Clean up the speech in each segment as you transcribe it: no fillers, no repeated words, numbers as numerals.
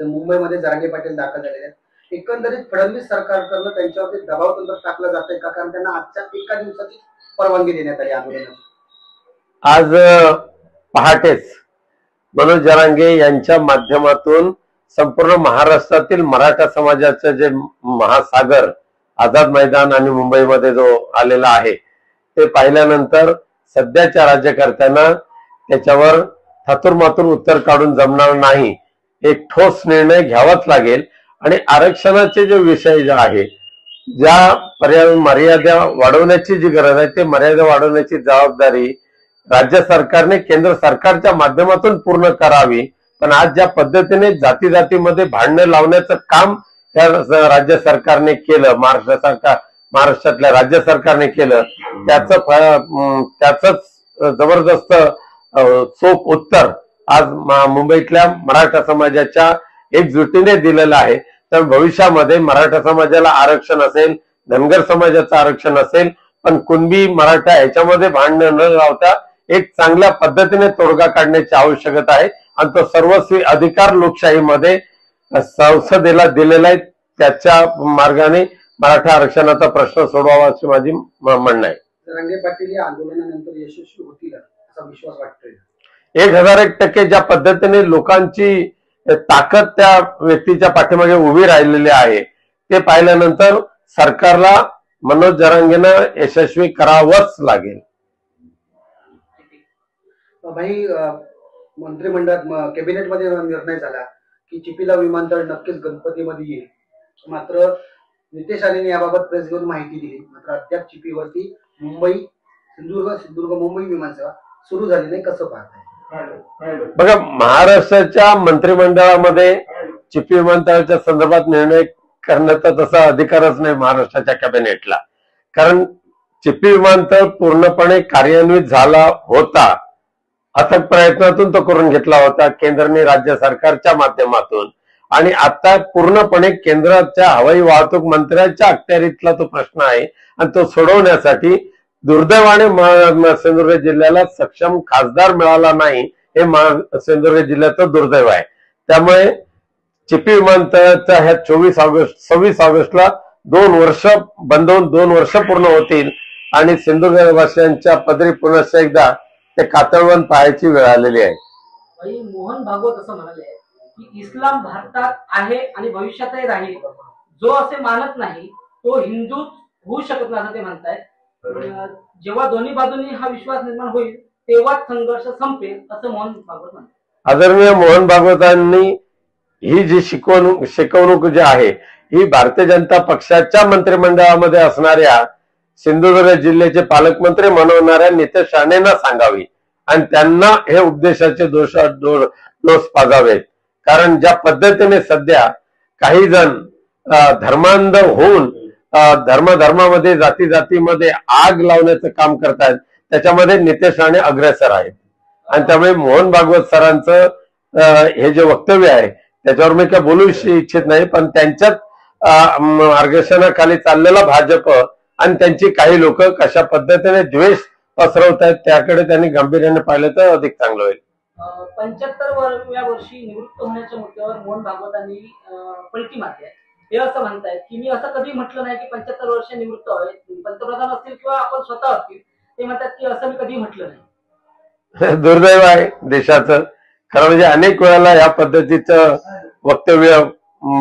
मुंबईमध्ये जरांगे पाटील दाखल झालेले आहेत. एकंदरीत फडणवीस सरकारकडून त्यांच्यावरती दबाव तंत्र टाकलं जातंय का? कारण त्यांना आजच्या एका दिवसाची परवानगी देण्यात आली आंदोलनाची. आज पहाटेच मनोज जरांगे यांच्या माध्यमातून संपूर्ण महाराष्ट्रातील मराठा समाजाचं जे महासागर आझाद मैदान आणि मुंबईमध्ये जो आलेला आहे ते पाहिल्यानंतर सध्याच्या राज्यकर्त्यांना त्याच्यावर थातुरमातुर उत्तर काढून जमणार नाही. एक ठोस निर्णय घ्यावाच लागेल आणि आरक्षणाचे जे विषय जे आहे, ज्या मर्यादा वाढवण्याची जी गरज आहे ते मर्यादा वाढवण्याची जबाबदारी राज्य सरकारने केंद्र सरकारच्या माध्यमातून पूर्ण करावी. पण आज ज्या पद्धतीने जाती जातीमध्ये भांडणं लावण्याचं काम त्या राज्य सरकारने केलं, महाराष्ट्रातल्या राज्य सरकारने केलं, त्याच जबरदस्त चोख उत्तर आज मुंबईतल्या मराठा समाजाच्या एकजुटीने दिलेलं आहे. तर भविष्यामध्ये मराठा समाजाला आरक्षण असेल, धनगर समाजाचं आरक्षण असेल, पण कुणबी मराठा याच्यामध्ये भांडण न लावता एक चांगल्या पद्धतीने तोडगा काढण्याची आवश्यकता आहे. आणि तो सर्वस्वी अधिकार लोकशाहीमध्ये संसदेला दिलेला आहे. त्याच्या मार्गाने मराठा आरक्षणाचा प्रश्न सोडवावा अशी माझी म्हणणं आहे. जरांगे पाटील या आंदोलनानंतर यशस्वी होतील असा विश्वास वाटतोय. 1001% ज्या पद्धतीने लोकांची ताकद त्या व्यक्तीच्या पाठीमागे उभी राहिलेली आहे ते पाहिल्यानंतर सरकारला मनोज जरांगेनं यशस्वी करावंच लागेल. भाई, मंत्रिमंडळात कॅबिनेटमध्ये निर्णय झाला की चिपीला विमानतळ नक्कीच गणपतीमध्ये येईल. मात्र नितेश राणेंनी याबाबत प्रेस घेऊन माहिती दिली. मात्र अद्याप चिपीवरती सिंधुदुर्ग मुंबई विमानसेवा सुरू झाली नाही. कसं पाहताय? बघा, महाराष्ट्राच्या मंत्रिमंडळामध्ये चिपी विमानतळाच्या संदर्भात निर्णय करण्याचा तसा अधिकारच नाही महाराष्ट्राच्या कॅबिनेटला. कारण चिपी विमानतळ पूर्णपणे कार्यान्वित झाला होता. अथक प्रयत्नातून तो करून घेतला होता केंद्राने राज्य सरकारच्या माध्यमातून. आणि आता पूर्णपणे केंद्राच्या हवाई वाहतूक मंत्र्यांच्या अखत्यारीतला तो प्रश्न आहे. आणि तो सोडवण्यासाठी दुर्दैवाने सिंधुदुर्ग जिल्ह्याला सक्षम खासदार मिळाला नाही, हे सिंधुदुर्ग जिल्ह्याचं दुर्दैव आहे. त्यामुळे चिपी विमानतळाच्या ह्या 26 ऑगस्टला 2 वर्ष बंद होऊन 2 वर्ष पूर्ण होतील आणि सिंधुदुर्गवासियांच्या पदरी पुन्हा एकदा ते कातळवण पाहायची वेळ आलेली आहे. मोहन भागवत असं म्हणाले की इस्लाम भारतात आहे आणि भविष्यातही राहील. जो असे मानत नाही तो हिंदू होऊ शकत नाही असं ते म्हणतायत. जेव्हा दोन्ही बाजूंनी हा विश्वास निर्माण होईल तेव्हाच संघर्ष संपेल असं मोहन भागवत म्हणतात. आदरणीय मोहन भागवतांनी ही जी शिकवणूक जी आहे ही भारतीय जनता पक्षाच्या मंत्रिमंडळामध्ये असणाऱ्या सिंधुदुर्ग जिल्ह्याचे पालकमंत्री म्हणवणाऱ्या नितेश राणेंना सांगावी आणि त्यांना हे उपदेशाचे डोस पाजावेत. कारण ज्या पद्धतीने सध्या काही जण धर्मांध होऊन धर्मामध्ये जाती जातीमध्ये आग लावण्याचं काम करतात, त्याच्यामध्ये नितेश राणे अग्रेसर आहेत. आणि त्यामुळे मोहन भागवत सरांचं हे जे वक्तव्य आहे त्याच्यावर मी काय बोलू इच्छित नाही. पण त्यांच्याच मार्गदर्शनाखाली चाललेला भाजप आणि त्यांची काही लोक कशा पद्धतीने द्वेष पसरवत आहेत त्याकडे त्यांनी गांभीर्याने पाहिलं तर अधिक चांगलं होईल. 75व्या वर्षी निवृत्त होण्याच्या मुद्द्यावर मोहन भागवतांनी पलटी मारली आहे. हे असं म्हणतायत की मी असं कधी म्हटलं नाही की 75 वर्ष निवृत्त व्हावे, पंतप्रधान असतील किंवा आपण स्वतः असतील. ते म्हणतात की असं मी कधी म्हटलं नाही. दुर्दैव आहे देशाचं. खरं म्हणजे अनेक वेळेला या पद्धतीचं वक्तव्य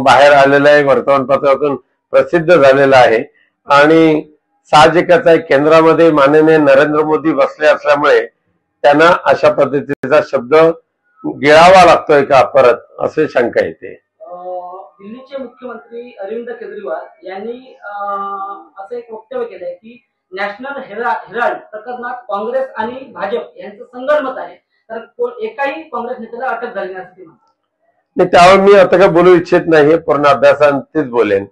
बाहेर आलेलं आहे, वर्तमानपत्रातून प्रसिद्ध झालेलं आहे. आणि साहजिकच आहे केंद्रामध्ये माननीय नरेंद्र मोदी बसले असल्यामुळे त्यांना अशा पद्धतीचा शब्द गिळावा लागतोय का परत असे शंका येते. दिल्लीचे मुख्यमंत्री अरविंद केजरीवाल यांनी असं एक वक्तव्य केलंय की नॅशनल हेराल्ड प्रकरणात काँग्रेस आणि भाजप यांचं संगनमत आहे, तर एकाही काँग्रेस नेत्याला अटक झाली नाही असं ते म्हणतात. त्यावर मी आता काय बोलू इच्छित नाही, पूर्ण अभ्यासांतीच बोलेन.